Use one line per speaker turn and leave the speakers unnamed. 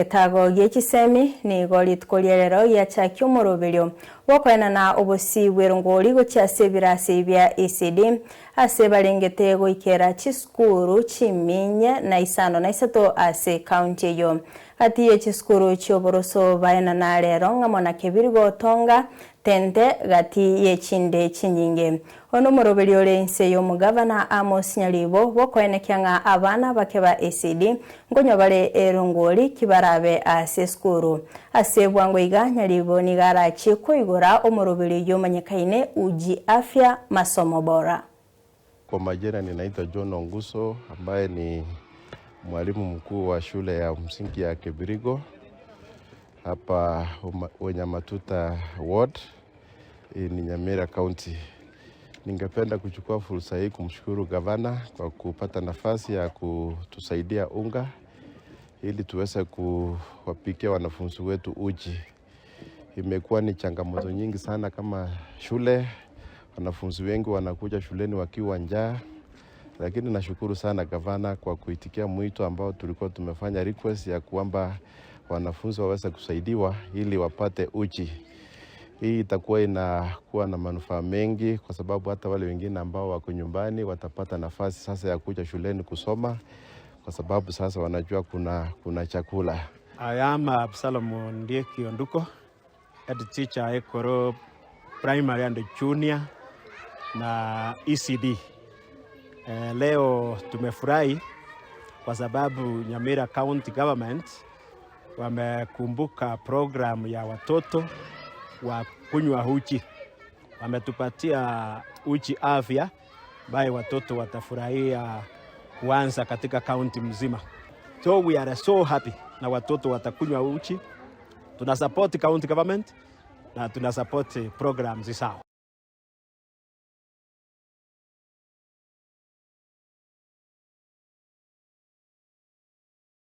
Getago gĩkisemi ni golit kolierero ya chakyo moroberio wakwena na obosi werongoli gochase birase bya ECD ase balengete goikera chiskuru chiminya na isano na isato ase county yo ati ye chiskuru chioboroso baena na lero ngamona kebirigo tonga tente gati ye chinde chinyinge ono moroberio lense yo mugavana Amos Nyalibo bokwenekyanga abana bakeba ECD ngonyo bale erongoli kibarabe ase skuru ase bwango iga Nyalibo ni garachi koigora omoroberio yo manyakaine uji afya masomo bora.
Kwa majina ninaitwa John Onguso ambaye ni mwalimu mkuu wa shule ya msingi ya Kebirigo hapa Wenyamatuta Ward ni Nyamira County. Ningependa kuchukua fursa hii kumshukuru gavana kwa kupata nafasi ya kutusaidia unga ili tuweze kuwapikia wanafunzi wetu uji. Imekuwa ni changamoto nyingi sana kama shule, wanafunzi wengi wanakuja shuleni wakiwa njaa, lakini nashukuru sana gavana kwa kuitikia mwito ambao tulikuwa tumefanya request ya kwamba wanafunzi waweze kusaidiwa ili wapate uji. Hii itakuwa inakuwa na manufaa mengi kwa sababu hata wale wengine ambao wako nyumbani watapata nafasi sasa ya kuja shuleni kusoma kwa sababu sasa wanajua kuna chakula.
I am Absalom Ndieki Onduko, head teacher Ekoro Primary and Junior na ECD. Leo tumefurahi kwa sababu Nyamira County Government wamekumbuka program ya watoto wa kunywa uji. Wametupatia uji afya ambaye watoto watafurahia kuanza katika county mzima. So we are so happy na watoto watakunywa uji. Tuna support county government na tuna support programs zao.